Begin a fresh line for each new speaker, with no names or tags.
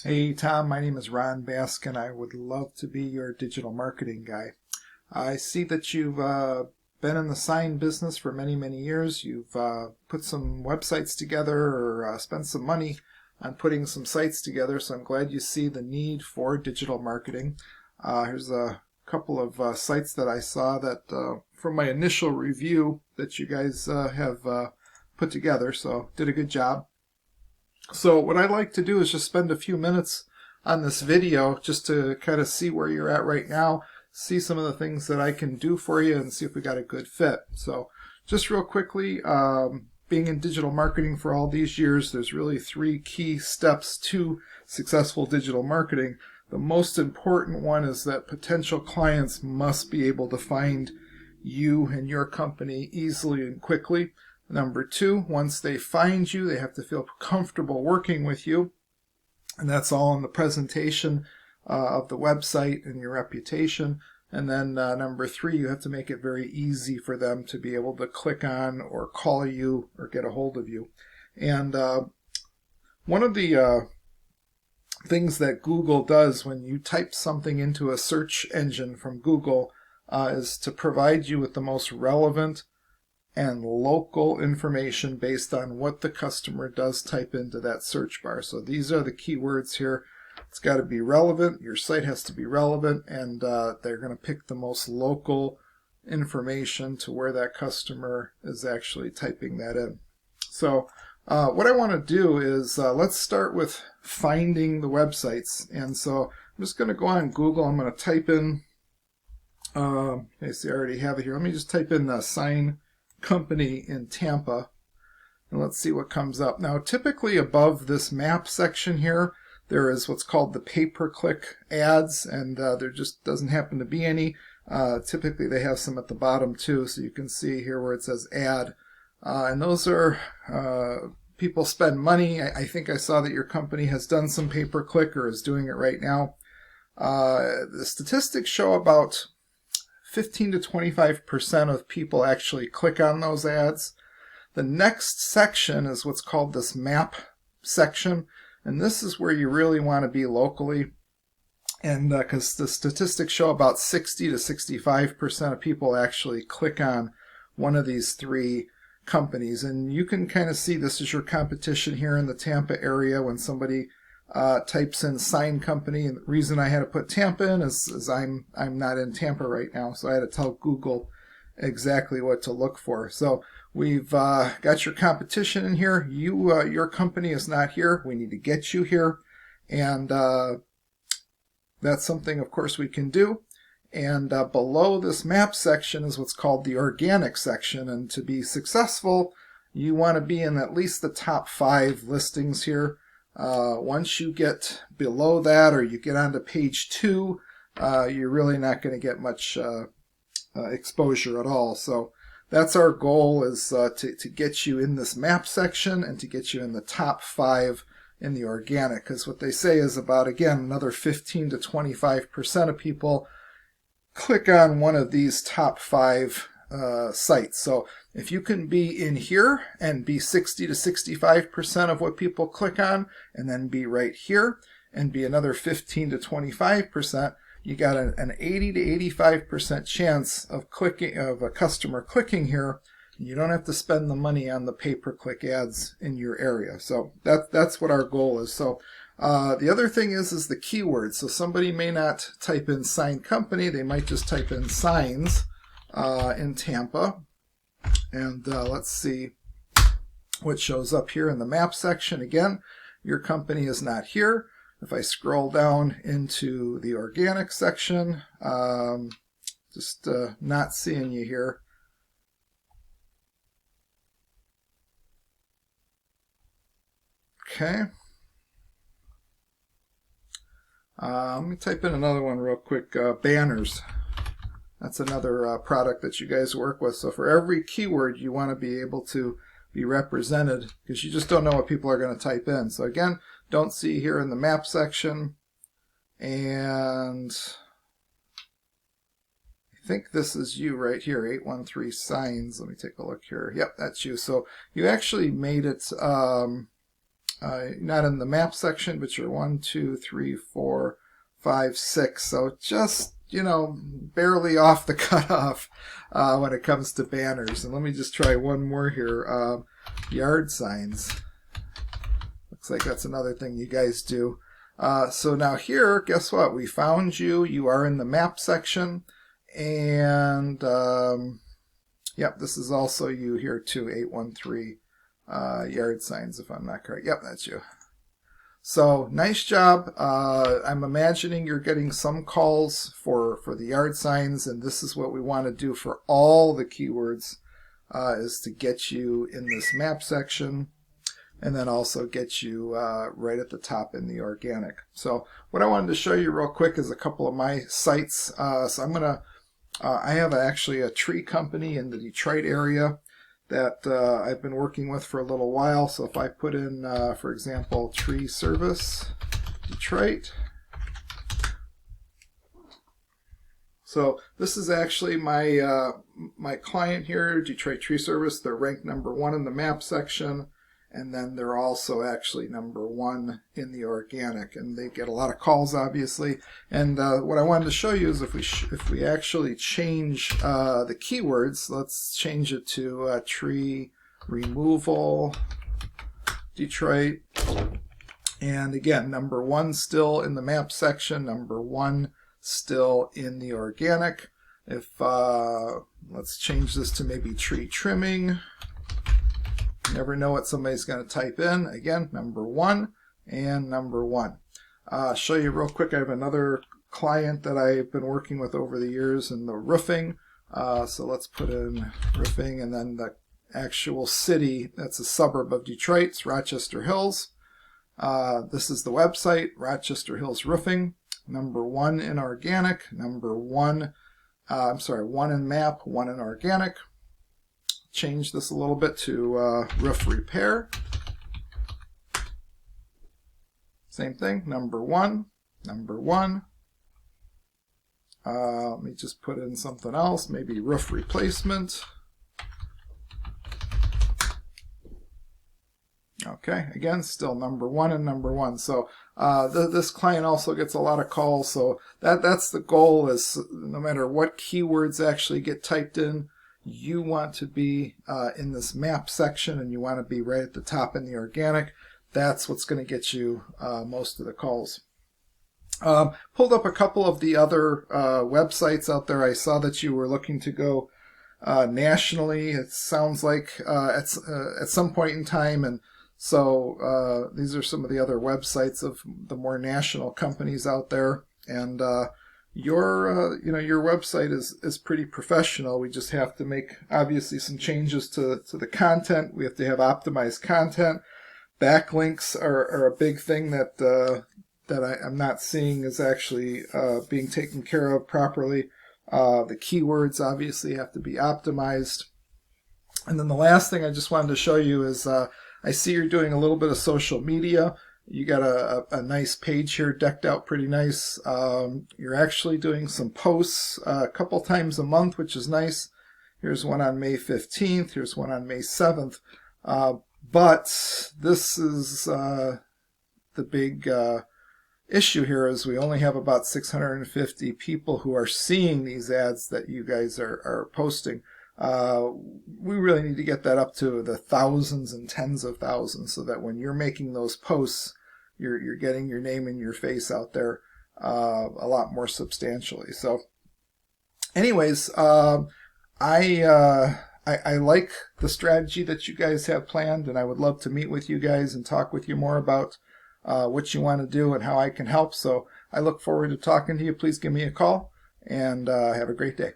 Hey Tom, my name is Ron Baskin. I would love to be your digital marketing guy. I see that you've been in the sign business for many, many years. You've put some websites together or spent some money on putting some sites together, so I'm glad you see the need for digital marketing. Here's a couple of sites that I saw that from my initial review that you guys have put together, so did a good job. So what I like to do is just spend a few minutes on this video just to kind of see where you're at right now, see some of the things that I can do for you and see if we got a good fit. So just real quickly, being in digital marketing for all these years, there's really three key steps to successful digital marketing. The most important one is that potential clients must be able to find you and your company easily and quickly. Number two, once they find you, they have to feel comfortable working with you. And that's all in the presentation of the website and your reputation. And then number three, you have to make it very easy for them to be able to click on or call you or get a hold of you. And one of the things that Google does when you type something into a search engine from Google is to provide you with the most relevant and local information based on what the customer does type into that search bar. So these are the keywords here. It's got to be relevant. Your site has to be relevant, and they're going to pick the most local information to where that customer is actually typing that in. So what I want to do is let's start with finding the websites. And so I'm just going to go on Google. I'm going to type in, okay, see I already have it here. Let me just type in the sign company in Tampa, and let's see what comes up. Now typically above this map section here there is what's called the pay-per-click ads, and there just doesn't happen to be any. Typically they have some at the bottom too, so you can see here where it says ad, and those are people spend money. I think I saw that your company has done some pay-per-click or is doing it right now. The statistics show about 15 to 25% of people actually click on those ads. The next section is what's called this map section, and this is where you really want to be locally, and because the statistics show about 60 to 65% of people actually click on one of these three companies. And you can kind of see this is your competition here in the Tampa area when somebody types in sign company. And the reason I had to put Tampa in is I'm not in Tampa right now, so I had to tell Google exactly what to look for. So we've got your competition in here. Your company is not here. We need to get you here, and that's something of course we can do. And below this map section is what's called the organic section, and to be successful you want to be in at least the top 5 listings here. Once you get below that, or you get onto page 2, you're really not going to get much exposure at all. So that's our goal, is to get you in this map section and to get you in the top 5 in the organic, because what they say is about, again, another 15 to 25% of people click on one of these top 5 sites. So if you can be in here and be 60 to 65% of what people click on, and then be right here and be another 15 to 25%, you got an 80 to 85% chance of clicking, of a customer clicking here. You don't have to spend the money on the pay-per-click ads in your area. So that's what our goal is. So the other thing is the keywords. So somebody may not type in sign company, they might just type in signs in Tampa. And let's see what shows up here in the map section. Again, your company is not here. If I scroll down into the organic section, just not seeing you here. Okay. Let me type in another one real quick. Banners. That's another product that you guys work with. So for every keyword, you want to be able to be represented, because you just don't know what people are going to type in. So again, don't see here in the map section. And I think this is you right here, 813 signs. Let me take a look here. Yep, that's you. So you actually made it not in the map section, but you're 1, 2, 3, 4, 5, 6. So just, barely off the cutoff when it comes to banners. And let me just try one more here. Yard signs. Looks like that's another thing you guys do. So now here, guess what? We found you. You are in the map section. And, yep, this is also you here too, 813 yard signs, if I'm not correct. Yep, that's you. So nice job. I'm imagining you're getting some calls for the yard signs, and this is what we want to do for all the keywords, is to get you in this map section, and then also get you right at the top in the organic. So what I wanted to show you real quick is a couple of my sites. So I'm gonna, I have actually a tree company in the Detroit area that I've been working with for a little while. So if I put in, for example, Tree Service Detroit. So this is actually my my client here, Detroit Tree Service. They're ranked #1 in the map section, and then they're also actually #1 in the organic, and they get a lot of calls, obviously. And what I wanted to show you is if we actually change the keywords, let's change it to tree removal Detroit, and again, #1 still in the map section, #1 still in the organic. If let's change this to maybe tree trimming. Never know what somebody's going to type in. Again, #1 and #1. Show you real quick, I have another client that I've been working with over the years in the roofing. So let's put in roofing, and then the actual city, that's a suburb of Detroit, it's Rochester Hills. This is the website, Rochester Hills Roofing. #1 in organic, #1, I'm sorry, 1 in map, 1 in organic. Change this a little bit to roof repair. Same thing, #1, #1. Let me just put in something else, maybe roof replacement. Okay, again, still #1 and #1. So this client also gets a lot of calls. So that's the goal, is no matter what keywords actually get typed in, you want to be in this map section, and you want to be right at the top in the organic. That's what's going to get you most of the calls. Pulled up a couple of the other websites out there. I saw that you were looking to go nationally. It sounds like at some point in time, and so these are some of the other websites of the more national companies out there. And your website is pretty professional. We just have to make obviously some changes to the content. We have to have optimized content. Backlinks are a big thing that I'm not seeing is actually being taken care of properly. The keywords obviously have to be optimized. And then the last thing I just wanted to show you is I see you're doing a little bit of social media. You got a nice page here decked out pretty nice. You're actually doing some posts a couple times a month, which is nice. Here's one on May 15th. Here's one on May 7th. But this is the big issue here, is we only have about 650 people who are seeing these ads that you guys are posting. We really need to get that up to the thousands and tens of thousands, so that when you're making those posts, you're getting your name and your face out there a lot more substantially. So anyways, I like the strategy that you guys have planned, and I would love to meet with you guys and talk with you more about what you want to do and how I can help. So I look forward to talking to you. Please give me a call, and have a great day.